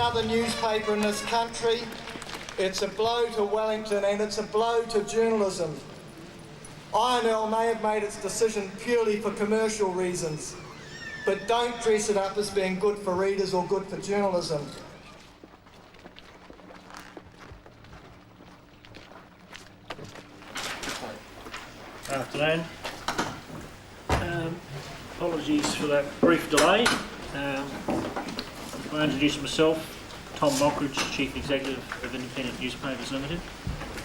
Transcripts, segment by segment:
other newspaper in this country. It's a blow to Wellington and it's a blow to journalism. Aotearoa may have made its decision purely for commercial reasons, but don't dress it up as being good for readers or good for journalism. Afternoon. Apologies for that brief delay. I introduce myself, Tom Mockridge, Chief Executive of Independent Newspapers Limited,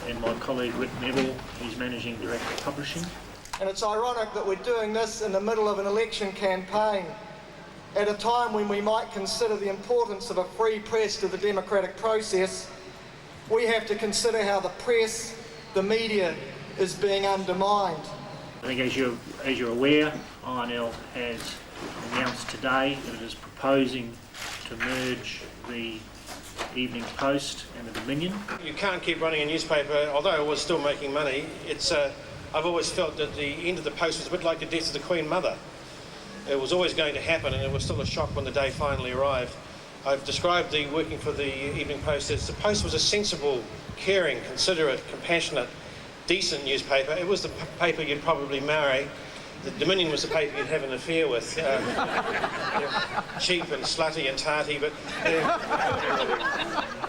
and my colleague Rick Neville, who's Managing Director of Publishing. And it's ironic that we're doing this in the middle of an election campaign, at a time when we might consider the importance of a free press to the democratic process. We have to consider how the press, the media, is being undermined. I think as you're aware, Aotearoa has announced today that it is proposing to merge the Evening Post and the Dominion. You can't keep running a newspaper, although it was still making money. I've always felt that the end of the Post was a bit like the death of the Queen Mother. It was always going to happen, and it was still a shock when the day finally arrived. I've described the working for the Evening Post as the Post was a sensible, caring, considerate, compassionate, decent newspaper. It was the paper you'd probably marry. The Dominion was the paper you'd have an affair with. Cheap and slutty and tarty, but...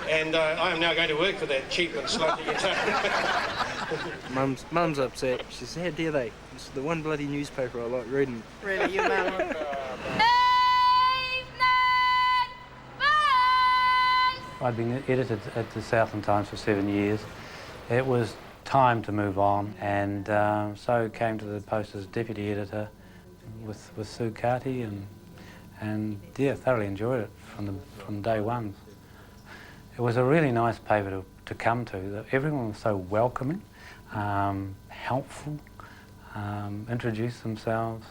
and I am now going to work for that cheap and slutty and tarty. Mum's upset. She says, how dare they? It's the one bloody newspaper I like reading. Really, your mum? I'd been editor at the Southland Times for 7 years. It was time to move on, and so came to the post as deputy editor with Sue Carty, and yeah, thoroughly enjoyed it from day one. It was a really nice paper to come to. Everyone was so welcoming, helpful, introduced themselves.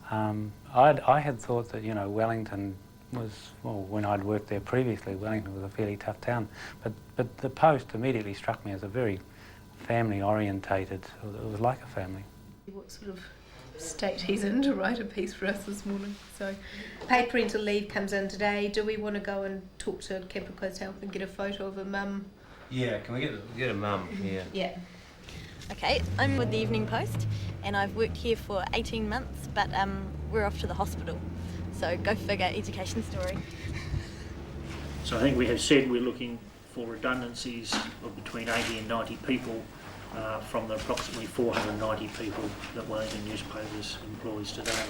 I had thought that, you know, Wellington was, well, when I'd worked there previously, Wellington was a fairly tough town, but the post immediately struck me as a very family orientated. It was like a family. What sort of state he's in to write a piece for us this morning. So, paid parental leave comes in today. Do we want to go and talk to Camper Coast Health and get a photo of a mum? Yeah, can we get a mum? Yeah. Yeah. Okay, I'm with the Evening Post and I've worked here for 18 months, but we're off to the hospital. So go figure, education story. So I think we have said we're looking for redundancies of between 80 and 90 people from the approximately 490 people that Wellington Newspapers employs today.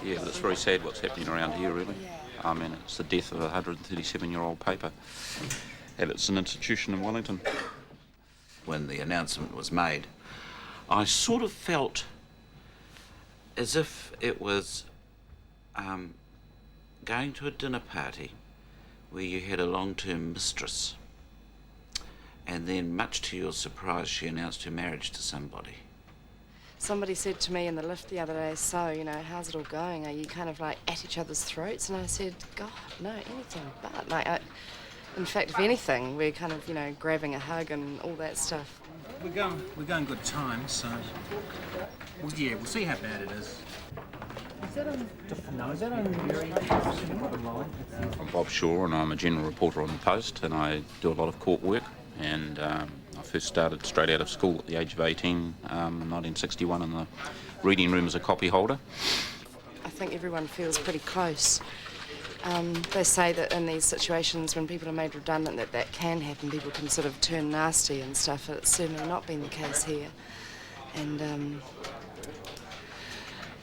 Yeah, that's very sad what's happening around here, really. I mean, it's the death of a 137-year-old paper, and it's an institution in Wellington. When the announcement was made, I sort of felt as if it was going to a dinner party where you had a long-term mistress, and then, much to your surprise, she announced her marriage to somebody. Somebody said to me in the lift the other day, so, you know, how's it all going? Are you kind of like at each other's throats? And I said, God, no, anything but. Like, in fact, if anything, we're kind of, you know, grabbing a hug and all that stuff. We're going good times, so we'll see how bad it is. I'm Bob Shaw, and I'm a general reporter on the Post, and I do a lot of court work. And I first started straight out of school at the age of 18 in 1961 in the reading room as a copy holder. I think everyone feels pretty close. They say that in these situations when people are made redundant that can happen, people can sort of turn nasty and stuff. It's certainly not been the case here. And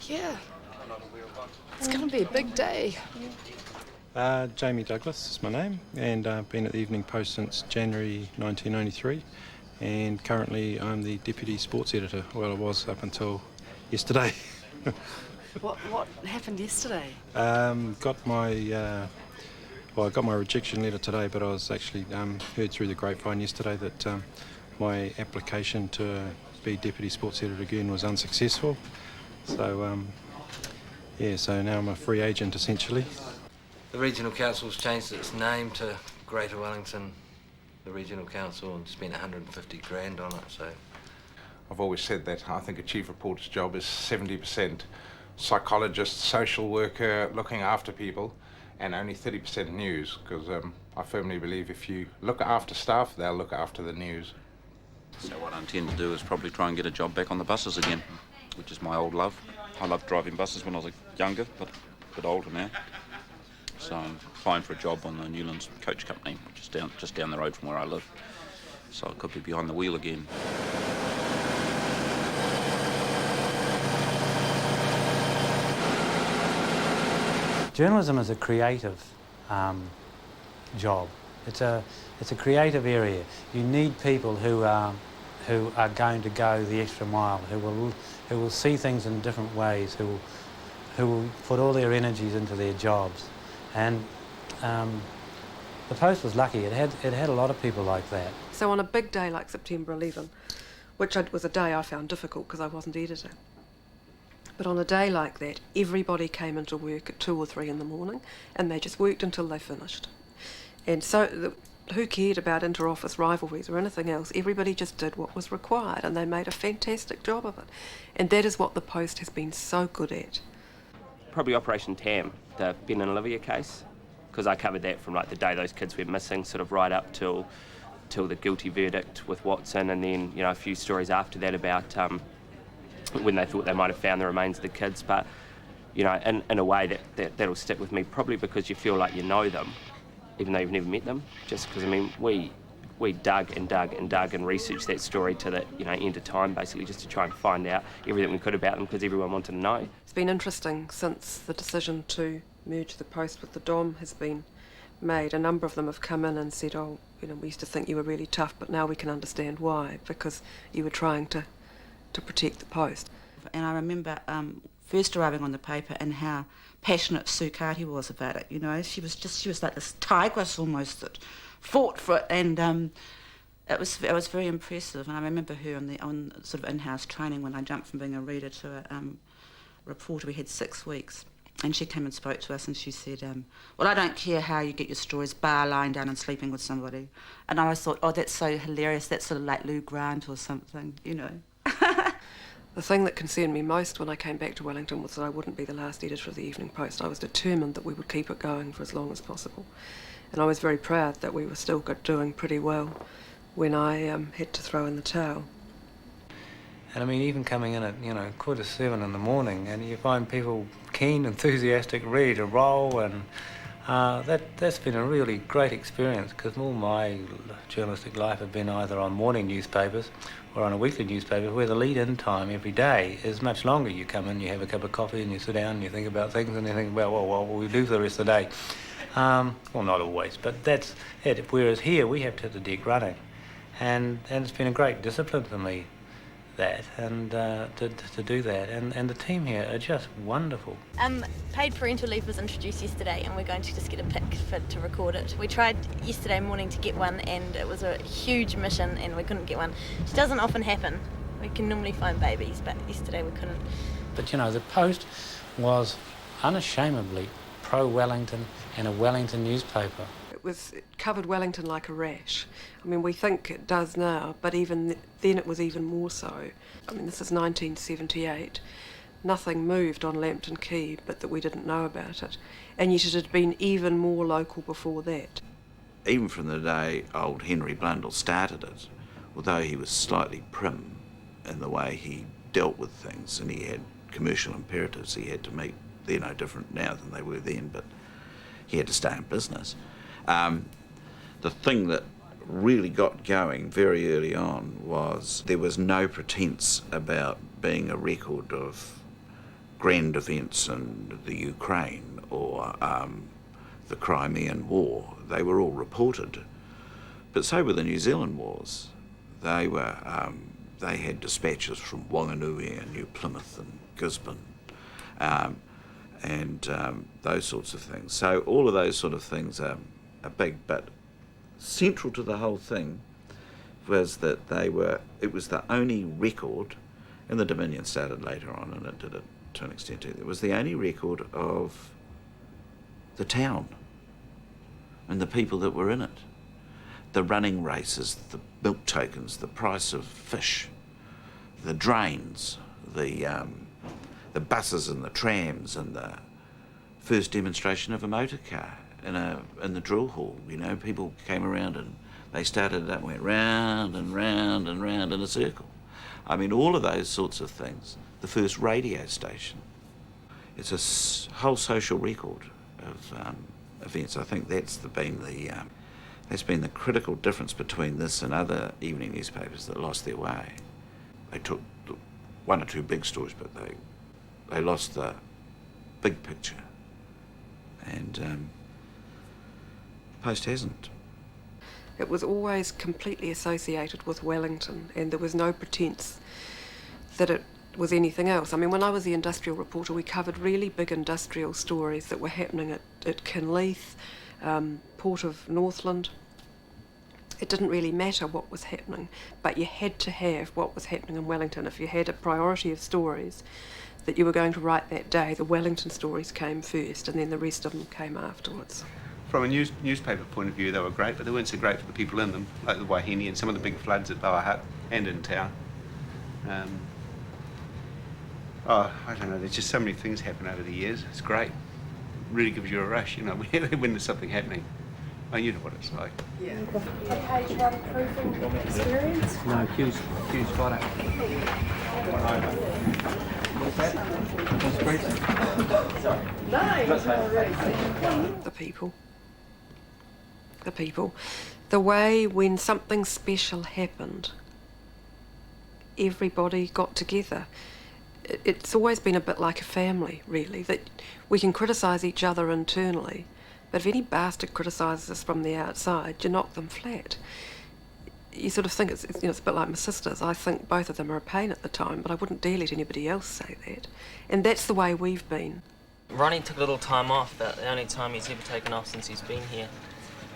yeah, it's going to be a big day. Jamie Douglas is my name, and I've been at the Evening Post since January 1993, and currently I'm the deputy sports editor. Well, I was up until yesterday. What happened yesterday? I got my rejection letter today, but I was actually heard through the grapevine yesterday that my application to be deputy sports editor again was unsuccessful. So so now I'm a free agent essentially. The Regional Council's changed its name to Greater Wellington, the Regional Council, and spent 150 grand on it, so... I've always said that I think a chief reporter's job is 70% psychologist, social worker, looking after people, and only 30% news, because I firmly believe if you look after staff, they'll look after the news. So what I intend to do is probably try and get a job back on the buses again, which is my old love. I loved driving buses when I was younger, but a bit older now. So I'm applying for a job on the Newlands Coach Company, which is just down the road from where I live. So I could be behind the wheel again. Journalism is a creative job. It's a creative area. You need people who are going to go the extra mile, who will see things in different ways, who will put all their energies into their jobs. And the Post was lucky. It had a lot of people like that. So on a big day like September 11, which was a day I found difficult because I wasn't editor, but on a day like that, everybody came into work at 2 or 3 in the morning, and they just worked until they finished. And so who cared about inter-office rivalries or anything else? Everybody just did what was required, and they made a fantastic job of it. And that is what the Post has been so good at. Probably Operation Tam, the Ben and Olivia case, because I covered that from like the day those kids went missing, sort of right up till the guilty verdict with Watson, and then a few stories after that about when they thought they might have found the remains of the kids. But in a way that'll stick with me, probably because you feel like you know them, even though you've never met them. Just because we dug and dug and dug and researched that story to the end of time, basically, just to try and find out everything we could about them, because everyone wanted to know. It's been interesting since the decision to merge the Post with the Dom has been made. A number of them have come in and said, oh, we used to think you were really tough, but now we can understand why, because you were trying to protect the Post. And I remember first arriving on the paper and how passionate Sue Carty was about it. She was like this tigress almost that fought for it, and it was very impressive. And I remember her on sort of in-house training when I jumped from being a reader to a reporter. We had 6 weeks, and she came and spoke to us, and she said, well, I don't care how you get your stories, bar lying down and sleeping with somebody. And I always thought, oh, that's so hilarious. That's sort of like Lou Grant or something, The thing that concerned me most when I came back to Wellington was that I wouldn't be the last editor of the Evening Post. I was determined that we would keep it going for as long as possible. And I was very proud that we were still doing pretty well when I had to throw in the towel. And I mean, even coming in at 7:15 in the morning, and you find people keen, enthusiastic, ready to roll, and that's been a really great experience, because all my journalistic life have been either on morning newspapers or on a weekly newspaper, where the lead-in time every day is much longer. You come in, you have a cup of coffee, and you sit down and you think about things, and you think about, well, what will we do for the rest of the day? Well, not always, but that's it. Whereas here, we have to hit the deck running. And it's been a great discipline for me, that, and to do that. And the team here are just wonderful. Paid parental leave was introduced yesterday, and we're going to just get a pic to record it. We tried yesterday morning to get one, and it was a huge mission, and we couldn't get one. It doesn't often happen. We can normally find babies, but yesterday we couldn't. But the Post was unashamedly pro-Wellington and a Wellington newspaper. It covered Wellington like a rash. I mean, we think it does now, but even then it was even more so. I mean, this is 1978. Nothing moved on Lambton Quay but that we didn't know about it. And yet it had been even more local before that. Even from the day old Henry Blundell started it, although he was slightly prim in the way he dealt with things, and he had commercial imperatives he had to meet. They're no different now than they were then, but he had to stay in business. The thing that really got going very early on was there was no pretense about being a record of grand events in the Ukraine or the Crimean War. They were all reported, but so were the New Zealand wars. They had dispatches from Wanganui and New Plymouth and Gisborne, and those sorts of things. So all of those sort of things are big, but central to the whole thing was that it was the only record, and the Dominion started later on and it did it to an extent too, it was the only record of the town and the people that were in it. The running races, the milk tokens, the price of fish, the drains, the buses and the trams and first demonstration of a motor car in the drill hall. You know, people came around and they started it up and went round and round and round in a circle. I mean, all of those sorts of things. The first radio station. It's a whole social record of events. I think that's been the critical difference between this and other evening newspapers that lost their way. They took one or two big stories, but they lost the big picture. And Post hasn't. It was always completely associated with Wellington, and there was no pretence that it was anything else. I mean, when I was the industrial reporter, we covered really big industrial stories that were happening at Kinleith, Port of Northland. It didn't really matter what was happening, but you had to have what was happening in Wellington. If you had a priority of stories that you were going to write that day, the Wellington stories came first, and then the rest of them came afterwards. From a newspaper point of view, they were great, but they weren't so great for the people in them, like the Waihini and some of the big floods at Bower Hut and in town. I don't know, there's just so many things happen over the years. It's great. It really gives you a rush, you know, when there's something happening. Oh, you know what it's like. Yeah. Page one proofing experience? No, Q's got it. What's that? The people. The people. The way when something special happened, everybody got together. It's always been a bit like a family, really, that we can criticise each other internally, but if any bastard criticises us from the outside, you knock them flat. You sort of think it's a bit like my sisters. I think both of them are a pain at the time, but I wouldn't dare let anybody else say that. And that's the way we've been. Ronnie took a little time off, about the only time he's ever taken off since he's been here,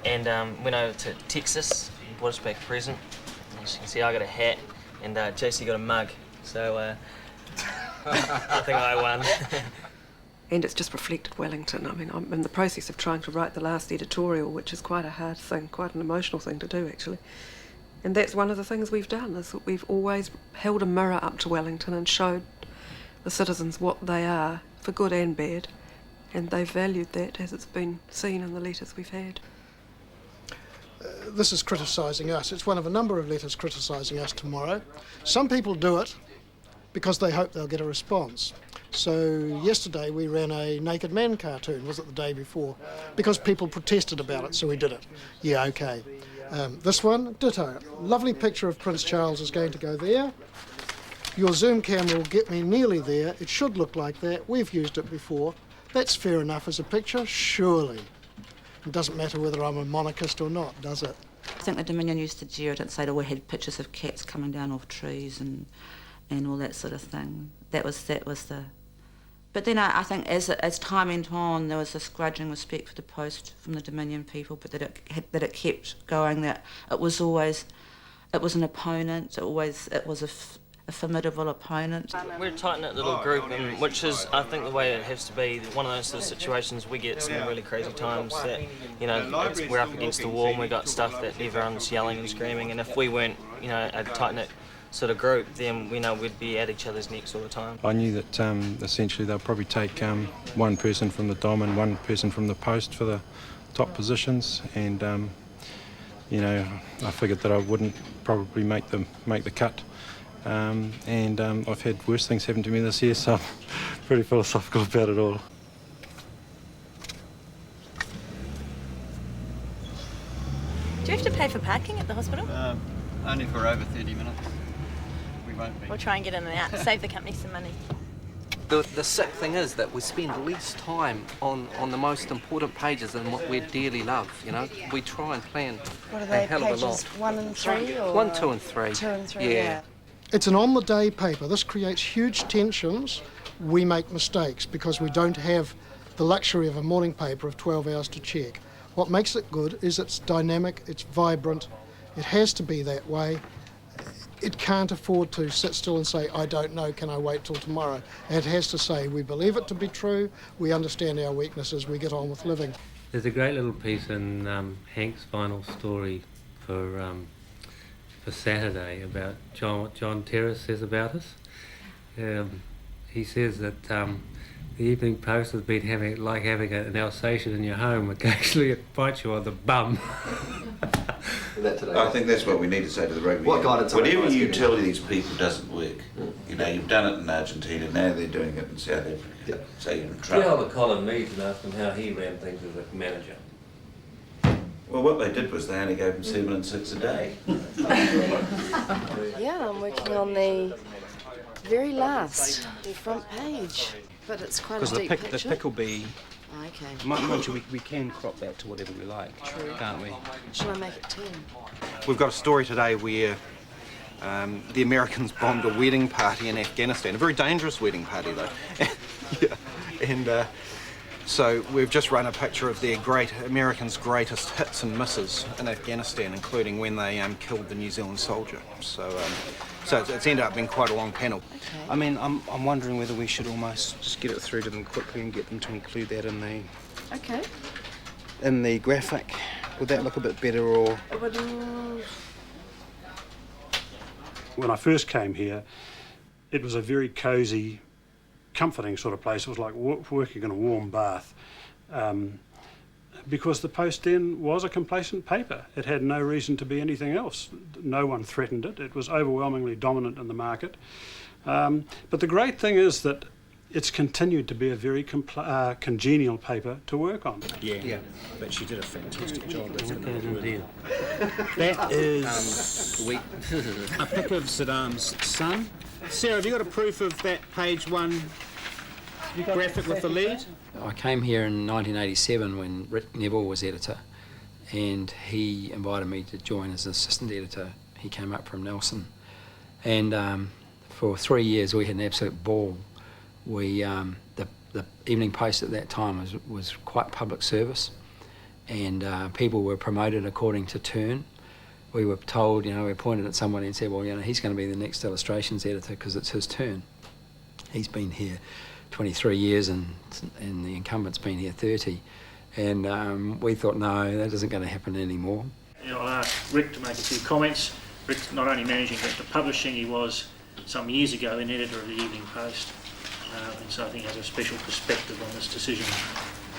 and went over to Texas and brought us back a present. As you can see, I got a hat, and JC got a mug, so I think I won. And it's just reflected Wellington. I mean, I'm in the process of trying to write the last editorial, which is quite a hard thing, quite an emotional thing to do, actually. And that's one of the things we've done, is that we've always held a mirror up to Wellington and showed the citizens what they are, for good and bad, and they've valued that as it's been seen in the letters we've had. This is criticising us. It's one of a number of letters criticising us tomorrow. Some people do it because they hope they'll get a response. So yesterday we ran a naked man cartoon, was it the day before? Because people protested about it, so we did it. Yeah, okay. This one, ditto. Lovely picture of Prince Charles is going to go there. Your zoom camera will get me nearly there. It should look like that. We've used it before. That's fair enough as a picture, surely. It doesn't matter whether I'm a monarchist or not, does it? I think the Dominion used to jeer it and say that we had pictures of cats coming down off trees and all that sort of thing. That was the... But then I think as time went on, there was this grudging respect for the Post from the Dominion people, but that it kept going, that it was an opponent, it was a formidable opponent. We're a tight-knit little group, and which is, I think, the way it has to be. One of those sort of situations we get some really crazy times that, you know, we're up against the wall and we got stuff that everyone's yelling and screaming, and if we weren't, you know, a tight-knit sort of group, then we know we'd be at each other's necks all the time. I knew that essentially they'll probably take one person from the Dom and one person from the Post for the top positions, and you know, I figured that I wouldn't probably make the cut. And I've had worse things happen to me this year, so I'm pretty philosophical about it all. Do you have to pay for parking at the hospital? Only for over 30 minutes. We won't be. We'll try and get in and out, save the company some money. The sick thing is that we spend less time on the most important pages than what we dearly love, you know. We try and plan What are a they, hell of a pages lot. 1 and 3? Or 1, 2 and 3. 2 and 3, yeah. It's an on-the-day paper. This creates huge tensions. We make mistakes because we don't have the luxury of a morning paper of 12 hours to check. What makes it good is it's dynamic, it's vibrant, it has to be that way. It can't afford to sit still and say, I don't know, can I wait till tomorrow? It has to say, we believe it to be true, we understand our weaknesses, we get on with living. There's a great little piece in Hank's final story for Saturday about what John Terrace says about us. He says that The Evening Post has been having an Alsatian in your home. Occasionally it bites you on the bum. I think that's what we need to say to the rugby. What guidance? Whatever you tell these people doesn't work. You know, you've done it in Argentina, now they're doing it in South Africa. Yep. So you're in Get trouble. hold of Colin Meads and ask him how he ran things as a manager. Well, what they did was they only gave them 7 and 6 a day. Yeah, I'm working on the very last, the front page. But it's quite a deep picture. The pick will be... Okay. Mind you, we can crop that to whatever we like, can't we? Shall I make it 10? We've got a story today where the Americans bombed a wedding party in Afghanistan, a very dangerous wedding party though. Yeah. And so we've just run a picture of their Americans' greatest hits and misses in Afghanistan, including when they killed the New Zealand soldier. So it's ended up being quite a long panel. Okay. I mean, I'm wondering whether we should almost just get it through to them quickly and get them to include that in the graphic. Would that look a bit better, or? When I first came here, it was a very cosy, comforting sort of place. It was like working in a warm bath. Because the Post then was a complacent paper. It had no reason to be anything else. No one threatened it. It was overwhelmingly dominant in the market. But the great thing is that it's continued to be a very congenial paper to work on. Yeah, but she did a fantastic job. That is a pic of Saddam's son. Sarah, have you got a proof of that page 1 graphic with the lead? I came here in 1987 when Rick Neville was editor, and he invited me to join as assistant editor. He came up from Nelson, and for 3 years we had an absolute ball. The Evening Post at that time was quite public service, and people were promoted according to turn. We were told, we were pointed at somebody and said, well, he's going to be the next illustrations editor because it's his turn. He's been here 23 years and the incumbent's been here 30, and we thought, no, that isn't going to happen anymore. I'll ask Rick to make a few comments. Rick's not only managing director publishing, he was some years ago an editor of the Evening Post, and so I think he has a special perspective on this decision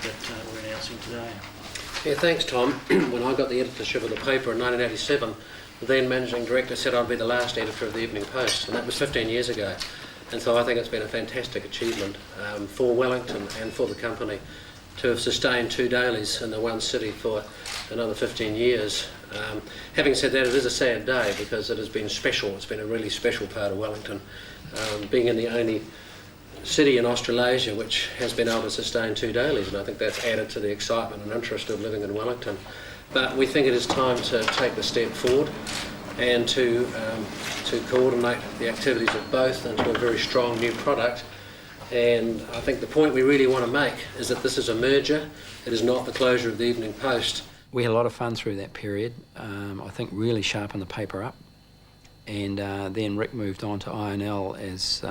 that we're announcing today. Yeah, thanks, Tom. When I got the editorship of the paper in 1987, the then managing director said I'd be the last editor of the Evening Post, and that was 15 years ago. And so I think it's been a fantastic achievement for Wellington and for the company to have sustained 2 dailies in the one city for another 15 years. Having said that, it is a sad day because it has been special. It's been a really special part of Wellington, being in the only city in Australasia which has been able to sustain 2 dailies, and I think that's added to the excitement and interest of living in Wellington. But we think it is time to take the step forward and to coordinate the activities of both into a very strong new product. And I think the point we really want to make is that this is a merger. It is not the closure of the Evening Post. We had a lot of fun through that period. I think really sharpened the paper up. And then Rick moved on to INL as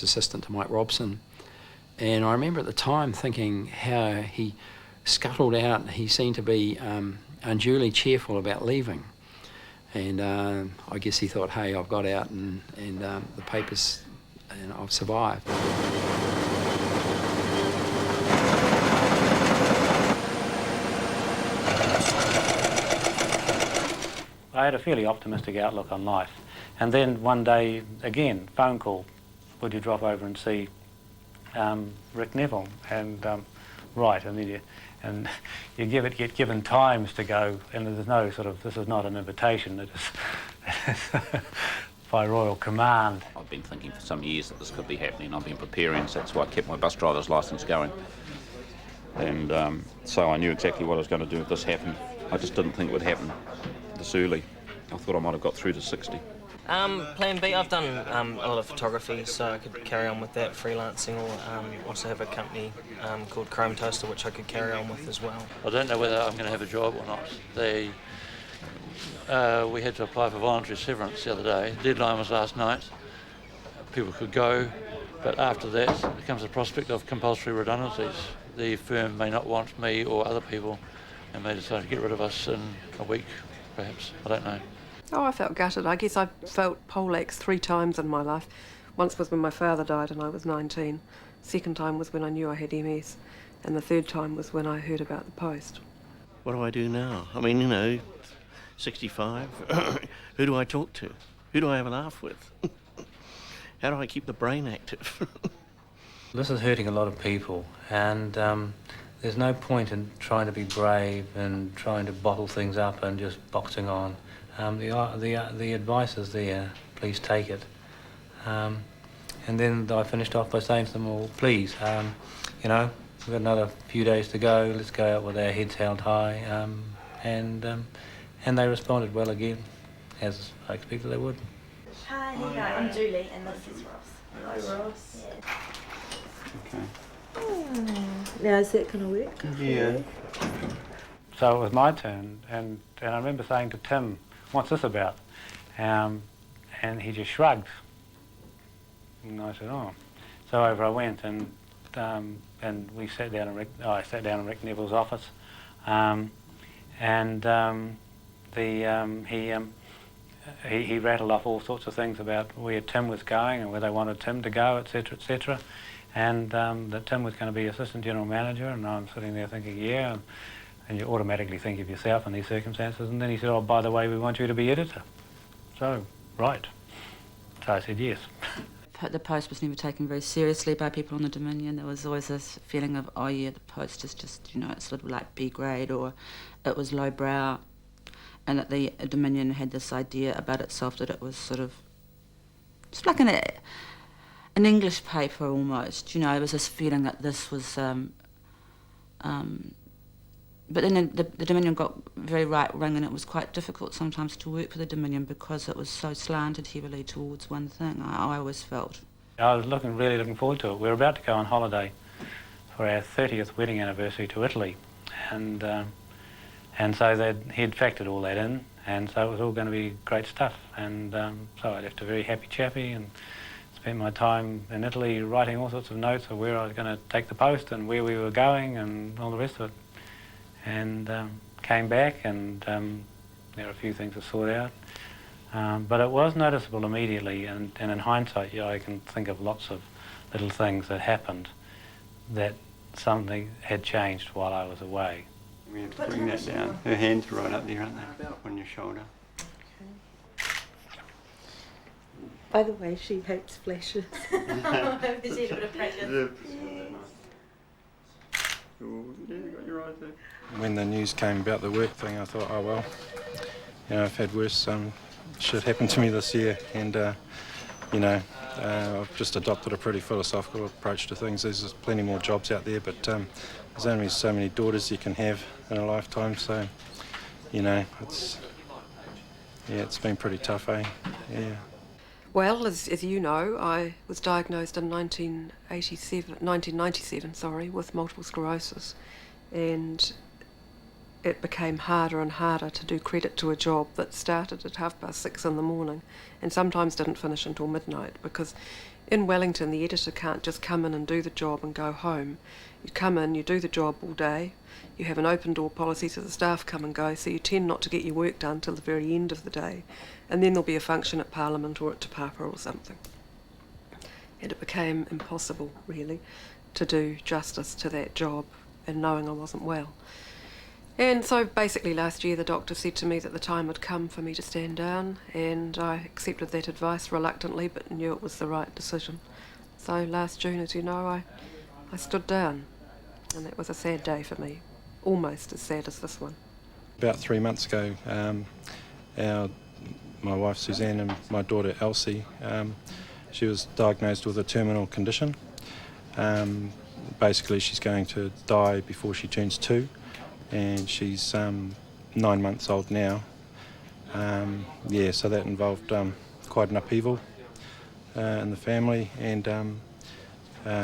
assistant to Mike Robson. And I remember at the time thinking how he scuttled out. He seemed to be unduly cheerful about leaving. And I guess he thought, hey, I've got out and the papers, and I've survived. I had a fairly optimistic outlook on life. And then one day, again, phone call, would you drop over and see Rick Neville? And right, and then you get given times to go, and there's no sort of, this is not an invitation, it is by royal command. I've been thinking for some years that this could be happening. I've been preparing, so that's why I kept my bus driver's licence going. And so I knew exactly what I was going to do if this happened. I just didn't think it would happen this early. I thought I might have got through to 60. Plan B, I've done a lot of photography, so I could carry on with that, freelancing, or also have a company called Chrome Toaster, which I could carry on with as well. I don't know whether I'm going to have a job or not. We had to apply for voluntary severance the other day. The deadline was last night. People could go, but after that there comes the prospect of compulsory redundancies. The firm may not want me or other people and may decide to get rid of us in a week, perhaps. I don't know. Oh, I felt gutted. I guess I felt poleaxe 3 times in my life. Once was when my father died and I was 19. Second time was when I knew I had MS, and the third time was when I heard about the post. What do I do now? I mean, you know, 65. Who do I talk to? Who do I have a laugh with? How do I keep the brain active? This is hurting a lot of people, and there's no point in trying to be brave and trying to bottle things up and just boxing on. The advice is there. Please take it. And then I finished off by saying to them, well, please, you know, we've got another few days to go. Let's go out with our heads held high. And they responded well again, as I expected they would. Hi, I'm Julie, and this is Ross. Hi, Ross. Okay. Now, is that going to work? Yeah. So it was my turn, and I remember saying to Tim, what's this about? And he just shrugged. And I said, oh. So over I went, and we sat down in I sat down in Rick Neville's office, he rattled off all sorts of things about where Tim was going and where they wanted Tim to go, etc., etc., and that Tim was going to be assistant general manager, and I'm sitting there thinking, yeah, and you automatically think of yourself in these circumstances, and then he said, oh, by the way, we want you to be editor. So, right. So I said yes. The post was never taken very seriously by people on the Dominion. There was always this feeling of, oh yeah, the post is just, you know, it's sort of like B grade, or it was lowbrow, and that the Dominion had this idea about itself that it was sort of just like an English paper almost, you know. There was this feeling that this was, but then the Dominion got very right-wing, and it was quite difficult sometimes to work for the Dominion because it was so slanted heavily towards one thing, I always felt. I was really looking forward to it. We were about to go on holiday for our 30th wedding anniversary to Italy, and so he'd factored all that in, and so it was all going to be great stuff. And so I left a very happy chappy and spent my time in Italy writing all sorts of notes of where I was going to take the post and where we were going and all the rest of it. And came back, and there were a few things to sort out. But it was noticeable immediately, and in hindsight, yeah, I can think of lots of little things that happened that something had changed while I was away. We have to bring that down. Her hands are right up there, aren't they? On your shoulder. By the way, she hates flashes. She had a bit of practice. When the news came about the work thing, I thought, oh well, you know, I've had worse shit happen to me this year, and you know, I've just adopted a pretty philosophical approach to things. There's plenty more jobs out there, but there's only so many daughters you can have in a lifetime, so you know, it's been pretty tough, eh? Yeah. Well, as you know, I was diagnosed in 1997, with multiple sclerosis, and it became harder and harder to do credit to a job that started at 6:30 in the morning and sometimes didn't finish until midnight, because in Wellington the editor can't just come in and do the job and go home. You come in, you do the job all day, you have an open door policy so the staff come and go, so you tend not to get your work done till the very end of the day, and then there'll be a function at Parliament or at Te Papa or something. And it became impossible, really, to do justice to that job, and knowing I wasn't well. And so basically last year the doctor said to me that the time had come for me to stand down, and I accepted that advice reluctantly, but knew it was the right decision. So last June, as you know, I stood down, and that was a sad day for me, almost as sad as this one. About 3 months ago, my wife Suzanne and my daughter Elsie, she was diagnosed with a terminal condition. Basically she's going to die before she turns 2, and she's 9 months old now. Yeah, so that involved quite an upheaval in the family, and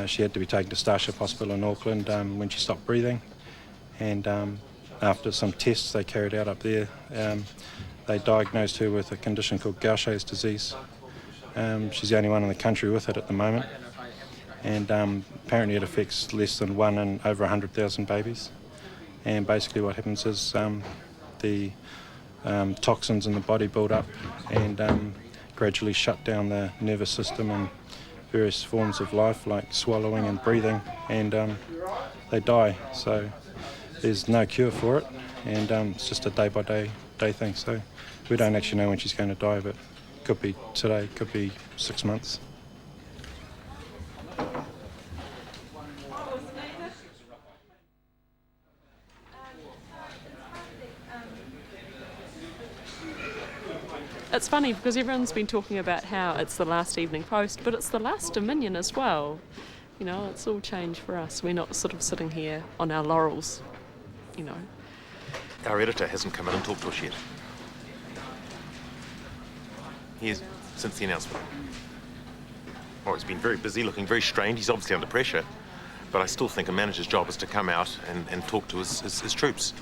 she had to be taken to Starship Hospital in Auckland when she stopped breathing, and after some tests they carried out up there, they diagnosed her with a condition called Gaucher's disease. She's the only one in the country with it at the moment, and apparently it affects less than 1 in over 100,000 babies. And basically what happens is the toxins in the body build up and gradually shut down the nervous system and various forms of life like swallowing and breathing, and they die. So there's no cure for it, and it's just a day-by-day thing. So we don't actually know when she's going to die, but could be today, could be 6 months. It's funny because everyone's been talking about how it's the last Evening Post, but it's the last Dominion as well. You know, it's all changed for us. We're not sort of sitting here on our laurels, you know. Our editor hasn't come in and talked to us yet. He is, since the announcement. Well, he's been very busy, looking very strained. He's obviously under pressure, but I still think a manager's job is to come out and talk to his troops.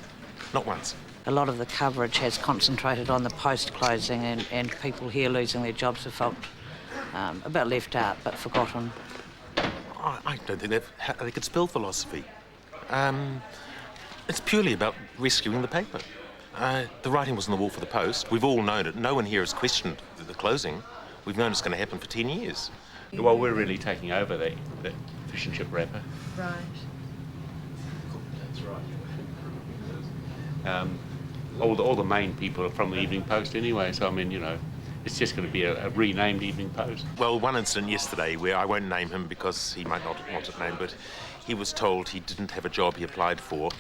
Not once. A lot of the coverage has concentrated on the post closing, and people here losing their jobs have felt a bit left out, but forgotten. I don't think they could spell philosophy. It's purely about rescuing the paper. The writing was on the wall for the Post. We've all known it. No one here has questioned the closing. We've known it's going to happen for 10 years. Well, we're really taking over that fish and chip wrapper. Right. That's right. All the main people are from the Evening Post anyway, so I mean, you know, it's just going to be a renamed Evening Post. Well, one incident yesterday where I won't name him because he might not want it named, but he was told he didn't have a job he applied for,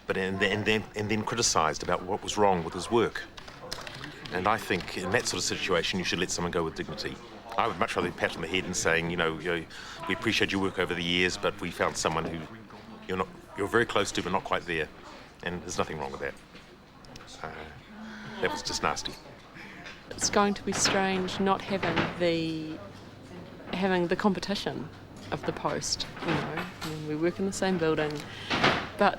but and then criticised about what was wrong with his work. And I think in that sort of situation you should let someone go with dignity. I would much rather be pat on the head and saying, you know, we appreciate your work over the years, but we found someone who you're very close to but not quite there, and there's nothing wrong with that. That was just nasty. It's going to be strange not having the competition of the Post, you know. I mean, we work in the same building, but,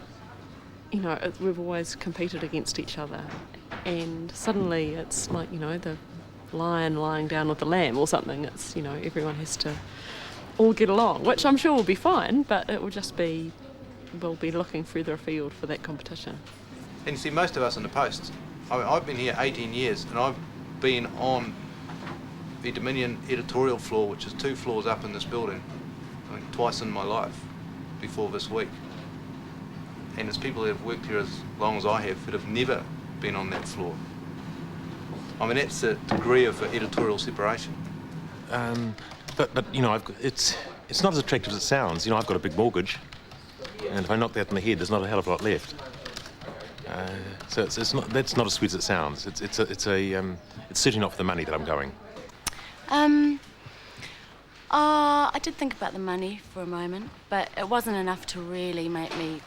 you know, we've always competed against each other, and suddenly it's like, you know, the lion lying down with the lamb or something. It's, you know, everyone has to all get along, which I'm sure will be fine, but it will just be, we'll be looking further afield for that competition. And you see, most of us in the Post, I've been here 18 years, and I've been on the Dominion editorial floor, which is 2 floors up in this building, I think twice in my life before this week. And there's people that have worked here as long as I have that have never been on that floor. I mean, that's a degree of editorial separation. But you know, it's not as attractive as it sounds. You know, I've got a big mortgage, and if I knock that in the head, there's not a hell of a lot left. So that's not as sweet as it sounds. It's certainly not for the money that I'm going. I did think about the money for a moment, but it wasn't enough to really make me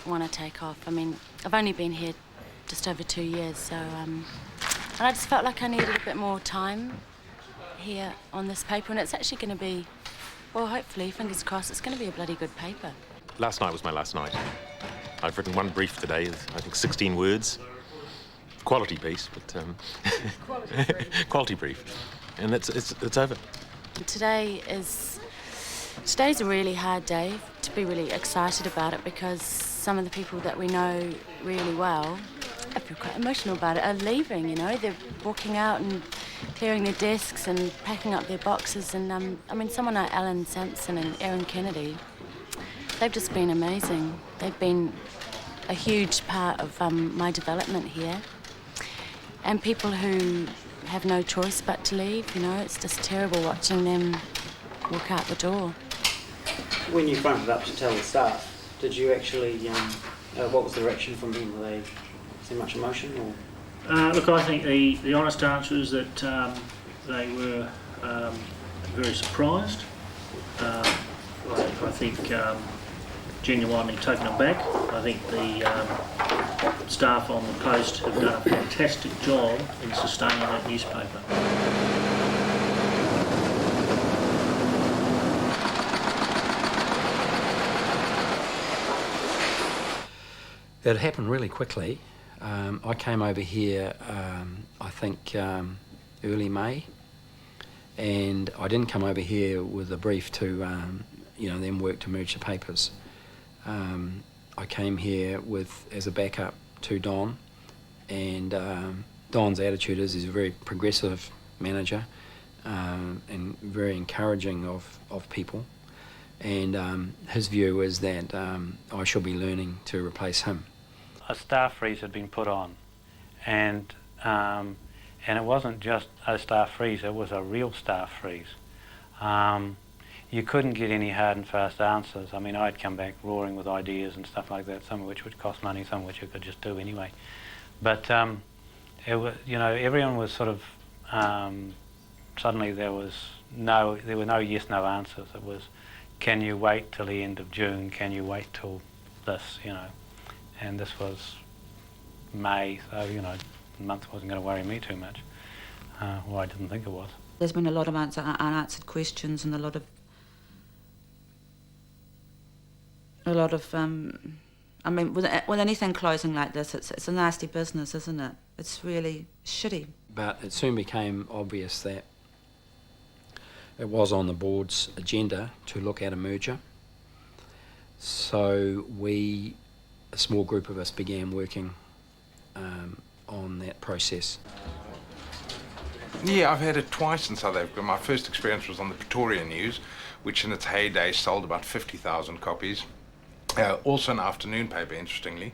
want to take off. I mean, I've only been here just over 2 years, so and I just felt like I needed a bit more time here on this paper, and it's actually going to be, well, hopefully, fingers crossed, it's going to be a bloody good paper. Last night was my last night. I've written one brief today, I think 16 words. Quality piece, but quality brief. And it's over. Today's a really hard day to be really excited about it, because some of the people that we know really well, I feel quite emotional about it, are leaving, you know. They're walking out and clearing their desks and packing up their boxes, and I mean, someone like Alan Sampson and Aaron Kennedy, they've just been amazing. They've been a huge part of my development here. And people who have no choice but to leave, you know, it's just terrible watching them walk out the door. When you fronted up to tell the staff, did you actually, what was the reaction from them? Were they, was there much emotion, or? Look, I think the honest answer is that they were very surprised. I think genuinely taken aback. I think the staff on the Post have done a fantastic job in sustaining that newspaper. It happened really quickly. I came over here, I think, early May, and I didn't come over here with a brief to, then work to merge the papers. I came here as a backup to Don, and Don's attitude is he's a very progressive manager. and very encouraging of people. And his view is that I shall be learning to replace him. A staff freeze had been put on, and it wasn't just a staff freeze, it was a real staff freeze. You couldn't get any hard and fast answers. I mean, I'd come back roaring with ideas and stuff like that, some of which would cost money, some of which you could just do anyway. But it was, you know, everyone was sort of, suddenly there were no yes/no answers. It was, can you wait till the end of June? Can you wait till this, you know? And this was May, so, you know, the month wasn't going to worry me too much. Well, I didn't think it was. There's been a lot of unanswered questions and a lot of I mean, with anything closing like this, it's a nasty business, isn't it? It's really shitty. But it soon became obvious that it was on the board's agenda to look at a merger. So we, a small group of us, began working on that process. Yeah, I've had it twice in South Africa. My first experience was on the Pretoria News, which in its heyday sold about 50,000 copies. Also an afternoon paper, interestingly,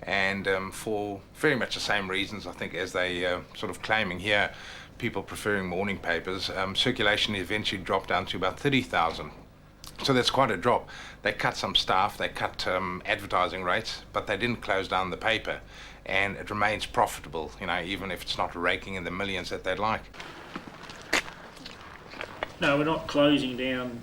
and for very much the same reasons, I think, as they sort of claiming here, people preferring morning papers. Circulation eventually dropped down to about 30,000. So that's quite a drop. They cut some staff, they cut advertising rates, but they didn't close down the paper, and it remains profitable, you know, even if it's not raking in the millions that they'd like. No, we're not closing down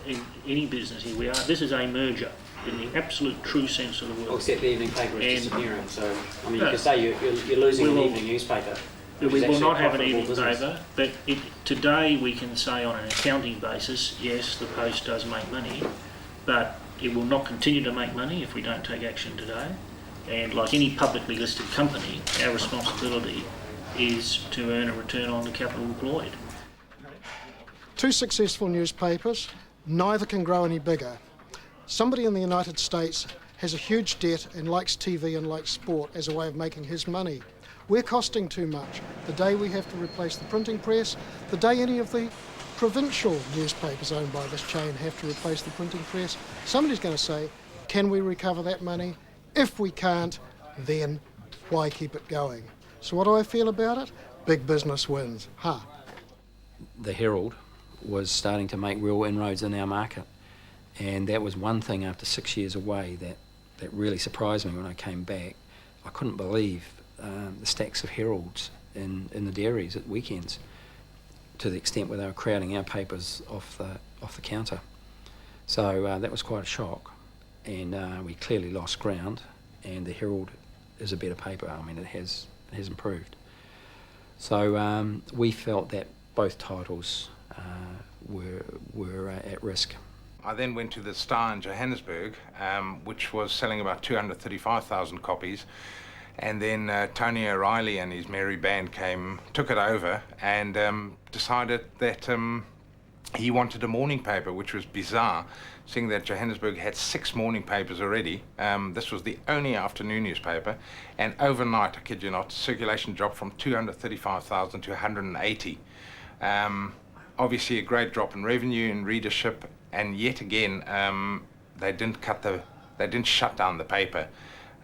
in any business here. This is a merger in the absolute true sense of the word. Well, except the evening paper is disappearing, so I mean, you could say you're losing an evening newspaper. We will not have an evening paper, but today we can say on an accounting basis, yes, the Post does make money, but it will not continue to make money if we don't take action today. And like any publicly listed company, our responsibility is to earn a return on the capital employed. Two successful newspapers, neither can grow any bigger. Somebody in the United States has a huge debt and likes TV and likes sport as a way of making his money. We're costing too much. The day we have to replace the printing press, the day any of the provincial newspapers owned by this chain have to replace the printing press, somebody's going to say, can we recover that money? If we can't, then why keep it going? So what do I feel about it? Big business wins. Ha. The Herald was starting to make real inroads in our market. And that was one thing after 6 years away that really surprised me when I came back. I couldn't believe the stacks of Heralds in the dairies at weekends, to the extent where they were crowding our papers off the counter. So that was quite a shock, and we clearly lost ground, and the Herald is a better paper. I mean, it has improved. So we felt that both titles were at risk. I then went to the Star in Johannesburg, which was selling about 235,000 copies. And then Tony O'Reilly and his merry band took it over and decided that he wanted a morning paper, which was bizarre, seeing that Johannesburg had 6 morning papers already. This was the only afternoon newspaper. And overnight, I kid you not, circulation dropped from 235,000 to 180. Obviously a great drop in revenue and readership. And yet again, they didn't shut down the paper.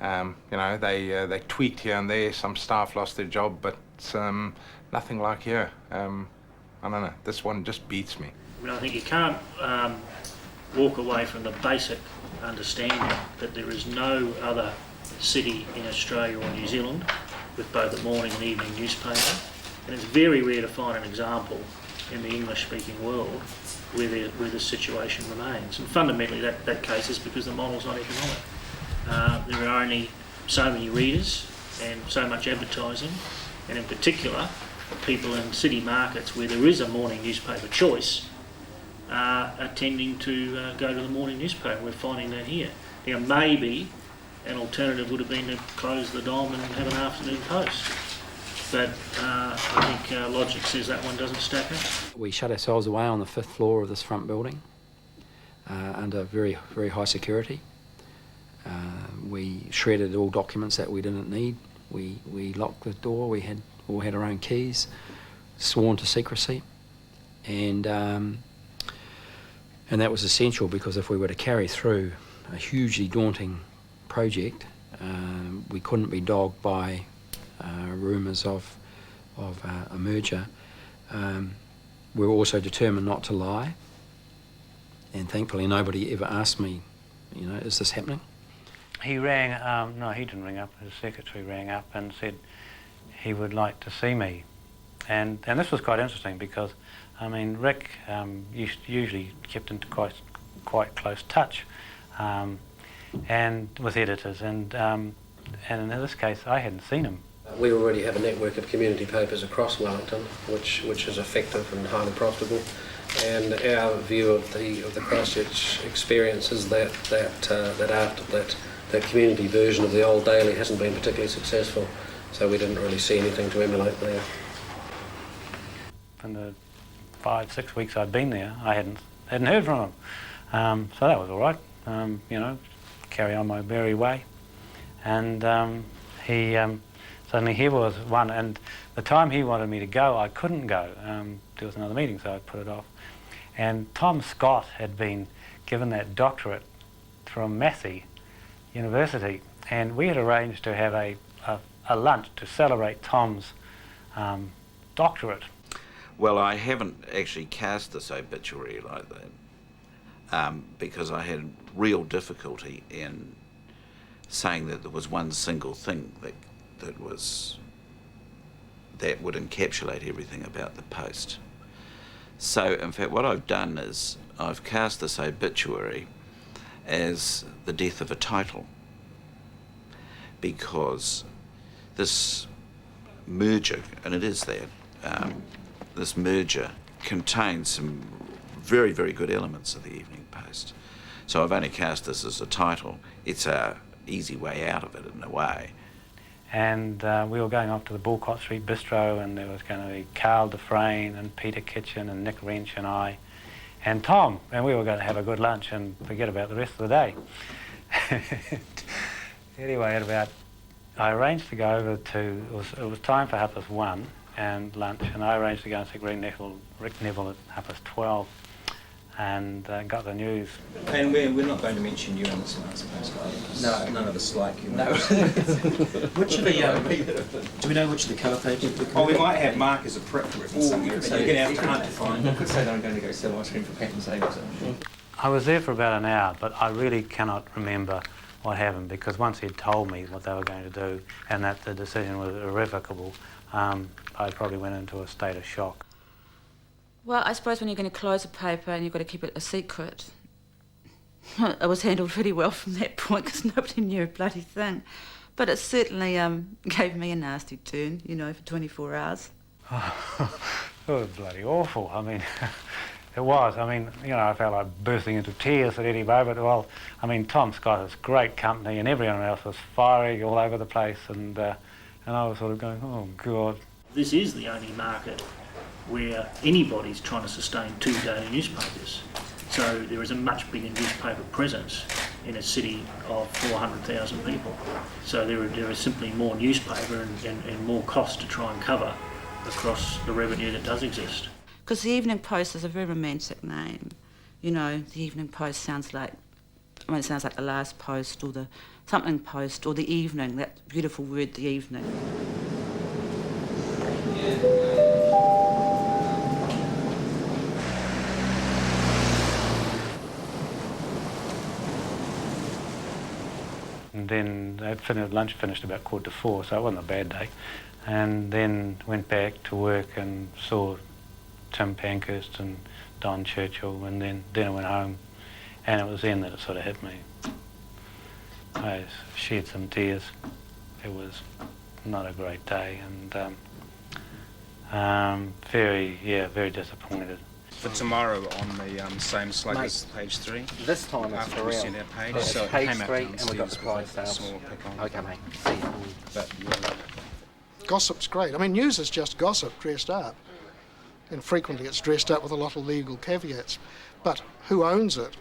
You know, they tweaked here and there. Some staff lost their job, but nothing like here. I don't know. This one just beats me. I mean, I think you can't walk away from the basic understanding that there is no other city in Australia or New Zealand with both a morning and evening newspaper, and it's very rare to find an example in the English-speaking world where the situation remains. And fundamentally that case is because the model's not economic. There are only so many readers and so much advertising, and in particular people in city markets where there is a morning newspaper choice are tending to go to the morning newspaper. We're finding that here. Now maybe an alternative would have been to close the Dom and have an afternoon post. But I think logic says that one doesn't stack up. We shut ourselves away on the 5th floor of this front building under very, very high security. We shredded all documents that we didn't need. We locked the door. We all had our own keys, sworn to secrecy, and that was essential, because if we were to carry through a hugely daunting project, we couldn't be dogged by rumours of a merger. We were also determined not to lie, and thankfully nobody ever asked me, you know, is this happening? He rang, no, he didn't ring up, his secretary rang up and said he would like to see me. And this was quite interesting, because, I mean, Rick usually kept into quite close touch and with editors, and in this case I hadn't seen him. We already have a network of community papers across Wellington, which is effective and highly profitable. And our view of the Christchurch experience is that after that community version of the old daily hasn't been particularly successful, so we didn't really see anything to emulate there. In the 5-6 weeks I'd been there, I hadn't heard from him, so that was all right. You know, carry on my merry way, and he suddenly here was one, and the time he wanted me to go, I couldn't go. There was another meeting, so I put it off. And Tom Scott had been given that doctorate from Massey University, and we had arranged to have a lunch to celebrate Tom's doctorate. Well, I haven't actually cast this obituary like that, because I had real difficulty in saying that there was one single thing that would encapsulate everything about the Post. So, in fact, what I've done is I've cast this obituary as the death of a title, because this merger, and it is that, this merger contains some very, very good elements of the Evening Post. So I've only cast this as a title. It's a easy way out of it, in a way. And we were going off to the Bulcott Street Bistro, and there was going to be Carl Dufresne and Peter Kitchen and Nick Wrench and I and Tom, and we were going to have a good lunch and forget about the rest of the day. Anyway, I arranged to go over to, it was time for 1:30 and lunch, and I arranged to go and see Rick Neville at 12:30, and got the news. And we're not going to mention you in this one, I suppose. No, none of us like you. No. Which of the do we know which of the colour pages? Oh, we might have Mark as a prick written somewhere, but you're going to have to hunt to find. I could say that I'm going to go sell ice cream for Pat and Sabres. I was there for about an hour, but I really cannot remember what happened, because once he'd told me what they were going to do and that the decision was irrevocable, I probably went into a state of shock. Well, I suppose when you're going to close a paper and you've got to keep it a secret, it was handled pretty well from that point, because nobody knew a bloody thing. But it certainly gave me a nasty turn, you know, for 24 hours. It was bloody awful. I mean, it was. I mean, you know, I felt like bursting into tears at any moment. Well, I mean, Tom Scott is great company, and everyone else was firing all over the place, and I was sort of going, oh, God. This is the only market where anybody's trying to sustain 2 daily newspapers. So there is a much bigger newspaper presence in a city of 400,000 people. So there is simply more newspaper and more cost to try and cover across the revenue that does exist. Because the Evening Post is a very romantic name. You know, the Evening Post sounds like, I mean, it sounds like the last post or the something post or the evening, that beautiful word, the evening. And then lunch finished about 4:45, so it wasn't a bad day. And then went back to work and saw Tim Pankhurst and Don Churchill, and then I went home, and it was then that it sort of hit me. I shed some tears. It was not a great day, and very disappointed. For tomorrow on the same slate as page 3. This time it's after for we real. sent our page, It's so it page came out 3 and we've got the downstairs prize with a sales. small pick on. Okay, mate. See you. But Gossip's great. I mean, news is just gossip dressed up. And frequently it's dressed up with a lot of legal caveats. But who owns it?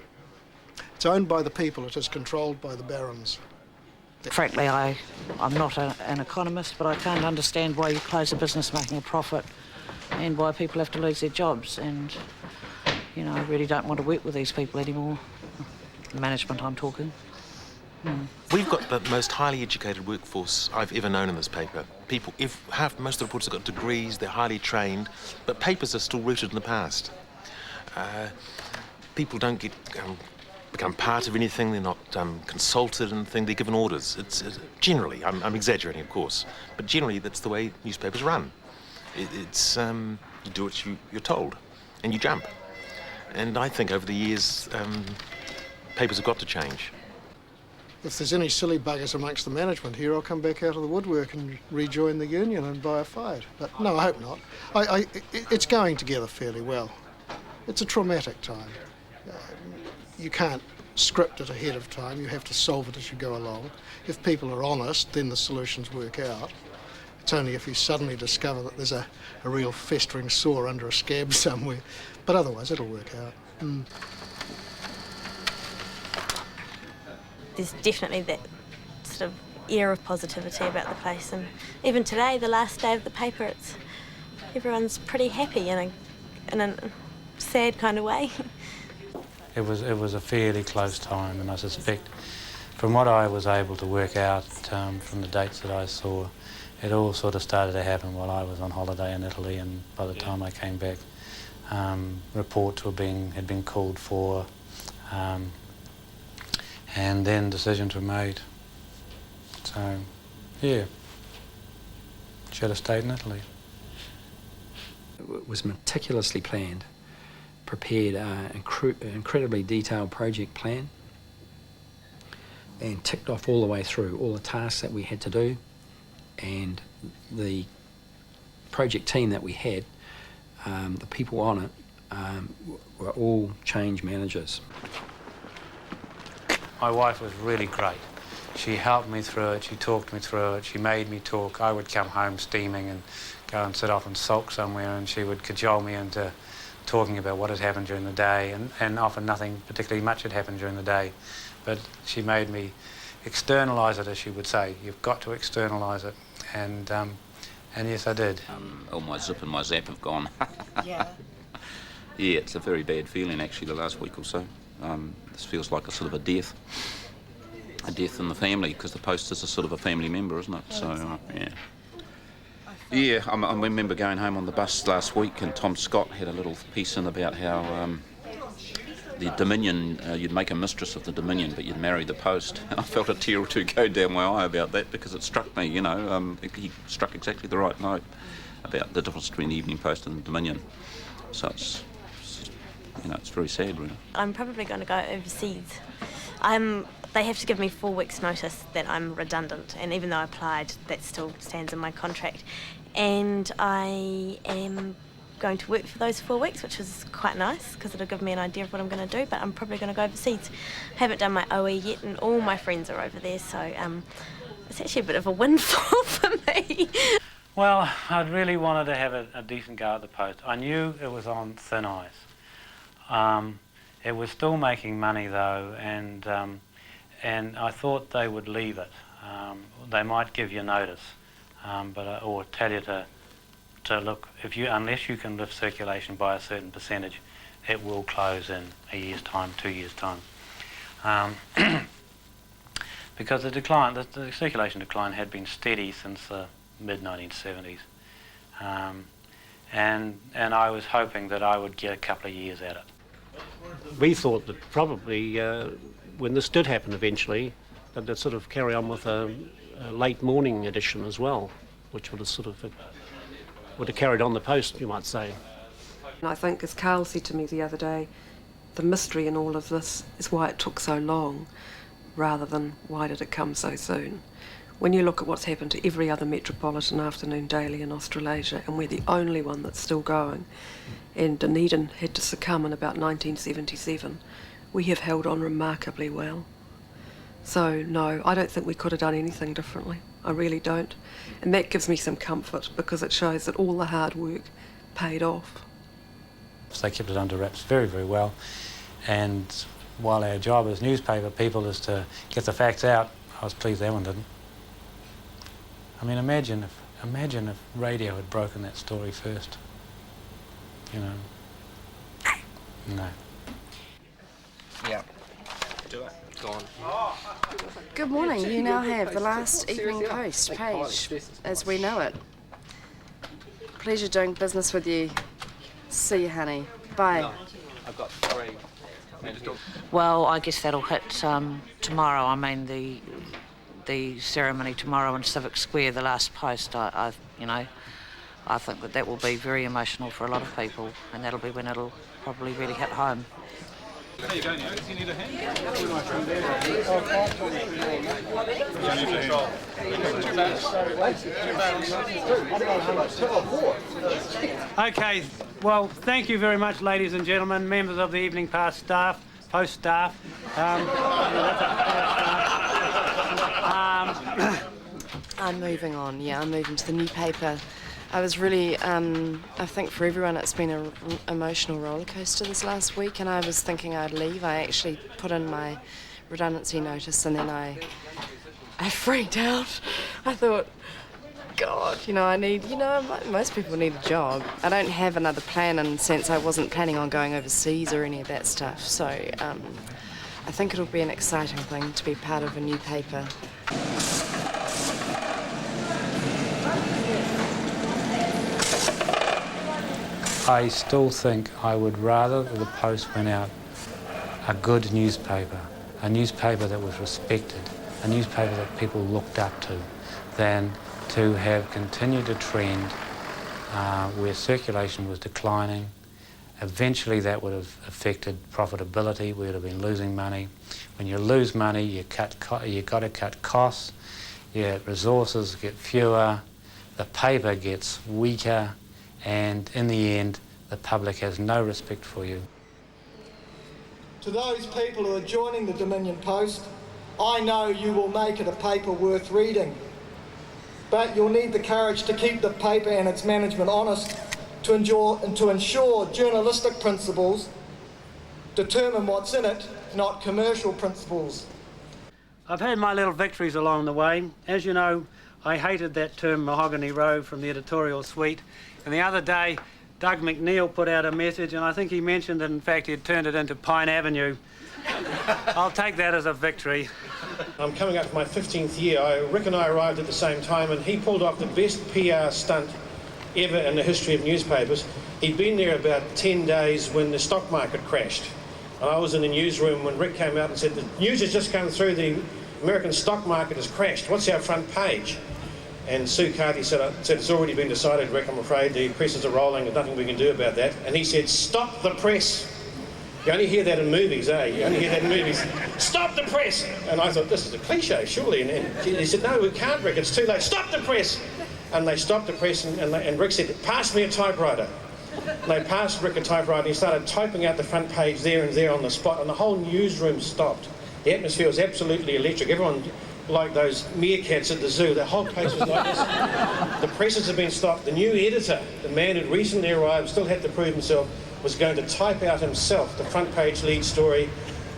It's owned by the people. It is controlled by the barons. Frankly, I'm not an economist, but I can't understand why you close a business making a profit and why people have to lose their jobs. And, you know, I really don't want to work with these people anymore. The management I'm talking. We've got the most highly educated workforce I've ever known in this paper. Most of the reporters have got degrees, they're highly trained, but papers are still rooted in the past. People don't become part of anything, they're not consulted in anything, they're given orders. It's generally, I'm exaggerating of course, but generally that's the way newspapers run. It's you do what you're told, and you jump. And I think over the years, papers have got to change. If there's any silly buggers amongst the management here, I'll come back out of the woodwork and rejoin the union and buy a fight. But no, I hope not. It's going together fairly well. It's a traumatic time. You can't script it ahead of time. You have to solve it as you go along. If people are honest, then the solutions work out. It's only if you suddenly discover that there's a real festering sore under a scab somewhere. But otherwise, it'll work out. There's definitely that sort of air of positivity about the place, and even today, the last day of the paper, everyone's pretty happy in a sad kind of way. It was a fairly close time, and I suspect from what I was able to work out from the dates that I saw, it all sort of started to happen while I was on holiday in Italy, and by the time I came back, reports had been called for, and then decisions were made. So, yeah, should have stayed in Italy. It was meticulously planned, prepared an incredibly detailed project plan, and ticked off all the way through all the tasks that we had to do, and the project team that we had, the people on it, were all change managers. My wife was really great. She helped me through it, she talked me through it, she made me talk. I would come home steaming and go and sit off and sulk somewhere, and she would cajole me into talking about what had happened during the day, and often nothing particularly much had happened during the day. But she made me externalise it, as she would say. You've got to externalise it. And yes, I did. All my zip and my zap have gone. Yeah. Yeah, it's a very bad feeling actually the last week or so. This feels like a sort of a death in the family, because the Post is a sort of a family member, isn't it? So, yeah. Yeah, I remember going home on the bus last week, and Tom Scott had a little piece in about how the Dominion, you'd make a mistress of the Dominion, but you'd marry the Post. I felt a tear or two go down my eye about that, because it struck me, you know, he struck exactly the right note about the difference between the Evening Post and the Dominion. So it's, you know, it's very sad, really. I'm probably going to go overseas. They have to give me 4 weeks' notice that I'm redundant, and even though I applied, that still stands in my contract. And I am going to work for those 4 weeks, which is quite nice because it'll give me an idea of what I'm going to do, but I'm probably going to go overseas. I haven't done my OE yet, and all my friends are over there, so it's actually a bit of a windfall for me. Well, I'd really wanted to have a decent go at the Post. I knew it was on thin ice. It was still making money though, and I thought they would leave it. They might give you notice, or tell you to look, unless you can lift circulation by a certain percentage, it will close in a year's time, 2 years' time. Because the circulation decline had been steady since the mid-1970s. And I was hoping that I would get a couple of years at it. We thought that probably when this did happen eventually, that they'd sort of carry on with a late morning edition as well, which would have carried on the Post, you might say. And I think, as Carl said to me the other day, the mystery in all of this is why it took so long, rather than why did it come so soon. When you look at what's happened to every other metropolitan afternoon daily in Australasia, and we're the only one that's still going, and Dunedin had to succumb in about 1977, we have held on remarkably well. So no, I don't think we could have done anything differently. I really don't. And that gives me some comfort, because it shows that all the hard work paid off. They kept it under wraps very, very well. And while our job as newspaper people is to get the facts out, I was pleased that one didn't. I mean, imagine if radio had broken that story first. you know. No. Yeah. Do it. Go on. Good morning. You now have the last Evening Post page as we know it. Pleasure doing business with you. See you, honey. Bye. I've got 3. Well, I guess that'll hit tomorrow. I mean, the ceremony tomorrow in Civic Square, the last post. I think that will be very emotional for a lot of people, and that'll be when it'll probably really hit home. There you go, Nate. You need a hand? Okay, well, thank you very much, ladies and gentlemen, members of the Evening Post staff. I'm moving on, I'm moving to the new paper. I was really, I think for everyone it's been an emotional roller coaster this last week, and I was thinking I'd leave. I actually put in my redundancy notice and then I freaked out. I thought, God, I need, most people need a job. I don't have another plan in the sense I wasn't planning on going overseas or any of that stuff. So I think it'll be an exciting thing to be part of a new paper. I still think I would rather that the Post went out a good newspaper, a newspaper that was respected, a newspaper that people looked up to, than to have continued a trend where circulation was declining. Eventually that would have affected profitability. We would have been losing money. When you lose money, you got to cut costs, your resources get fewer, the paper gets weaker, and in the end, the public has no respect for you. To those people who are joining the Dominion Post, I know you will make it a paper worth reading. But you'll need the courage to keep the paper and its management honest, to ensure journalistic principles determine what's in it, not commercial principles. I've had my little victories along the way. As you know, I hated that term mahogany row from the editorial suite. And the other day, Doug McNeil put out a message, and I think he mentioned that, in fact, he'd turned it into Pine Avenue. I'll take that as a victory. I'm coming up for my 15th year. Rick and I arrived at the same time, and he pulled off the best PR stunt ever in the history of newspapers. He'd been there about 10 days when the stock market crashed. And I was in the newsroom when Rick came out and said, the news has just come through, the American stock market has crashed. What's our front page? And Sue Carty said, it's already been decided, Rick, I'm afraid. The presses are rolling, there's nothing we can do about that. And he said, stop the press. You only hear that in movies, eh? You only hear that in movies. Stop the press! And I thought, this is a cliche, surely. And he said, no, we can't, Rick, it's too late. Stop the press! And they stopped the press, and Rick said, pass me a typewriter. And they passed Rick a typewriter, and he started typing out the front page there and there on the spot, and the whole newsroom stopped. The atmosphere was absolutely electric. Everyone, like those meerkats at the zoo, the whole place was like this. The presses had been stopped. The new editor, the man who'd recently arrived, still had to prove himself, was going to type out himself the front page lead story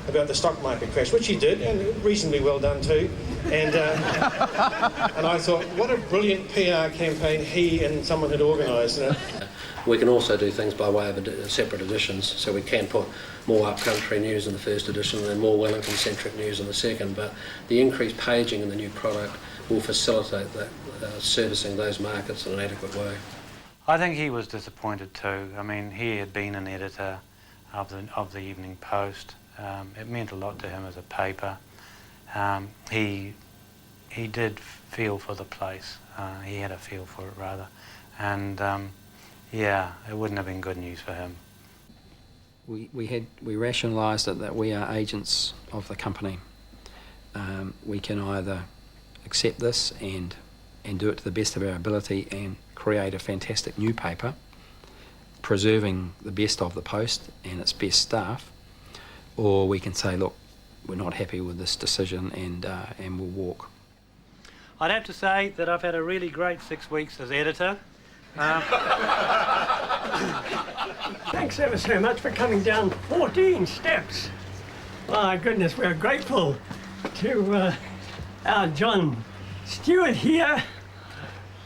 about the stock market crash, which he did, and reasonably well done too. And I thought, what a brilliant PR campaign he and someone had organised. We can also do things by way of separate editions, so we can put more up-country news in the first edition and more Wellington-centric news in the second, but the increased paging in the new product will facilitate that, servicing those markets in an adequate way. I think he was disappointed too. I mean, he had been an editor of the Evening Post. It meant a lot to him as a paper. He did feel for the place. He had a feel for it, rather. And yeah, it wouldn't have been good news for him. We rationalised it that we are agents of the company. We can either accept this and do it to the best of our ability and create a fantastic new paper, preserving the best of the Post and its best staff, or we can say, look, we're not happy with this decision and we'll walk. I'd have to say that I've had a really great 6 weeks as editor. Thanks ever so much for coming down 14 steps. My goodness, we're grateful to our John Stewart here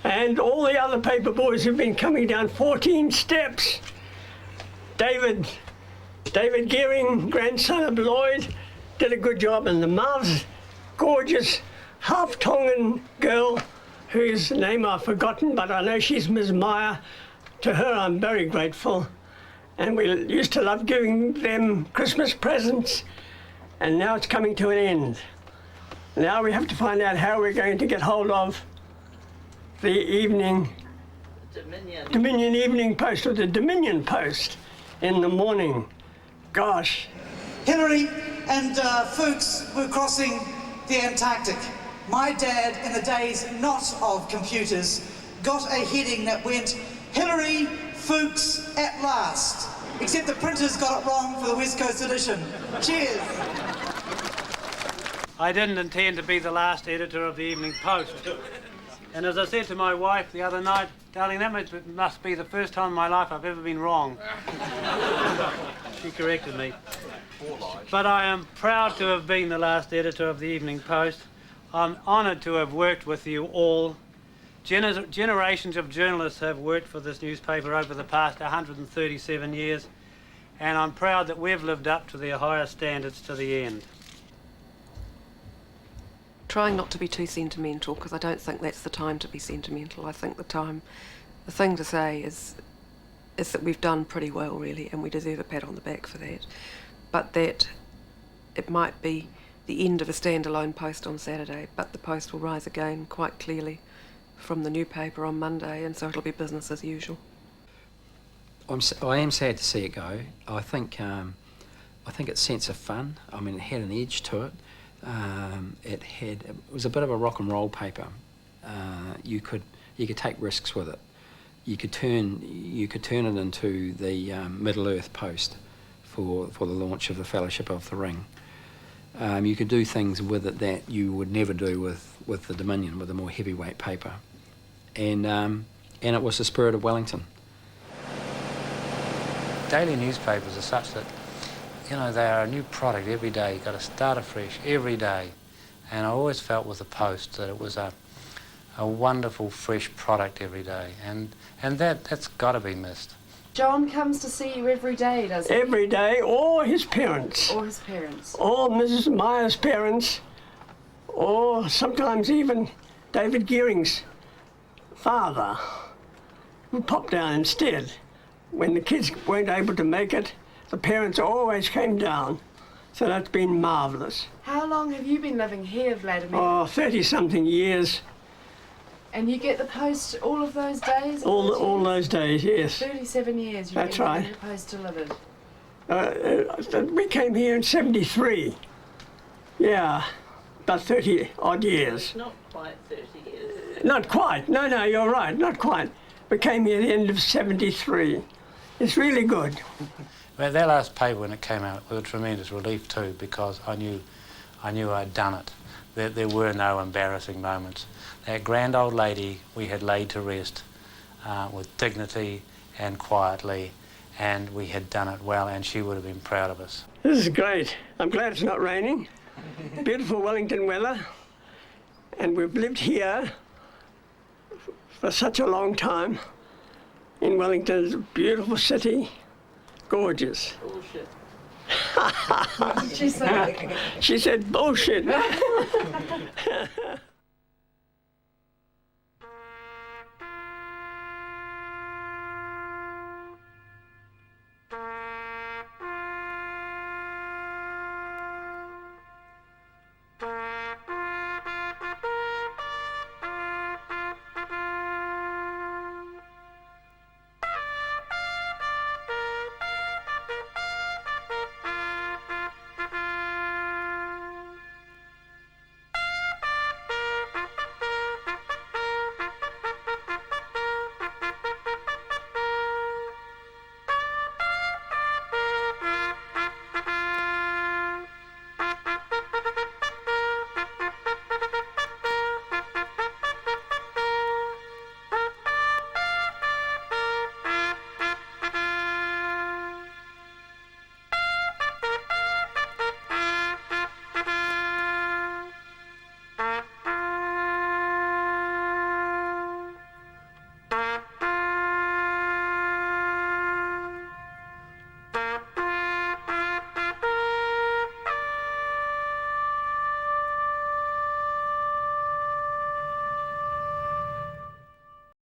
and all the other paper boys who've been coming down 14 steps. David Gearing, grandson of Lloyd, did a good job, and the marvellous, gorgeous, half-Tongan girl, whose name I've forgotten, but I know she's Ms. Meyer. To her I'm very grateful. And we used to love giving them Christmas presents, and now it's coming to an end. Now we have to find out how we're going to get hold of the Dominion Evening Post, or the Dominion Post in the morning. Gosh. Hillary and Fuchs were crossing the Antarctic. My dad, in the days not of computers, got a heading that went, Hillary Fuchs at last. Except the printers got it wrong for the West Coast edition. Cheers. I didn't intend to be the last editor of the Evening Post. And as I said to my wife the other night, darling, that must be the first time in my life I've ever been wrong. She corrected me. But I am proud to have been the last editor of the Evening Post. I'm honoured to have worked with you all. Generations of journalists have worked for this newspaper over the past 137 years, and I'm proud that we've lived up to their higher standards to the end. Trying not to be too sentimental, because I don't think that's the time to be sentimental. I think the thing to say is that we've done pretty well, really, and we deserve a pat on the back for that. But that it might be the end of a standalone post on Saturday, but the post will rise again quite clearly from the new paper on Monday, and so it'll be business as usual. I am sad to see it go. I think its sense of fun. I mean, it had an edge to it. It was a bit of a rock and roll paper. You could take risks with it. You could turn it into the Middle Earth Post for the launch of the Fellowship of the Ring. You could do things with it that you would never do with the Dominion, with a more heavyweight paper. And it was the spirit of Wellington. Daily newspapers are such that, you know, they are a new product every day. You've got to start afresh every day. And I always felt with the Post that it was a wonderful, fresh product every day. And that's got to be missed. John comes to see you every day, does he? Every day, or his parents. Or his parents. Or Mrs. Meyer's parents, or sometimes even David Gearing's father, who popped down instead. When the kids weren't able to make it, the parents always came down. So that's been marvellous. How long have you been living here, Vladimir? Oh, 30-something years. And you get the post all of those days? All those days, yes. 37 years you've That's been right. getting the post delivered. We came here in 73. Yeah, about 30-odd years. Not quite 30 years. Not quite. No, you're right, not quite. We came here at the end of 73. It's really good. Well, that last paper, when it came out, was a tremendous relief too, because I knew I'd done it. There were no embarrassing moments. That grand old lady we had laid to rest with dignity and quietly, and we had done it well, and she would have been proud of us. This is great. I'm glad it's not raining. Beautiful Wellington weather, and we've lived here for such a long time. In Wellington, it's a beautiful city, gorgeous. Bullshit. She said bullshit.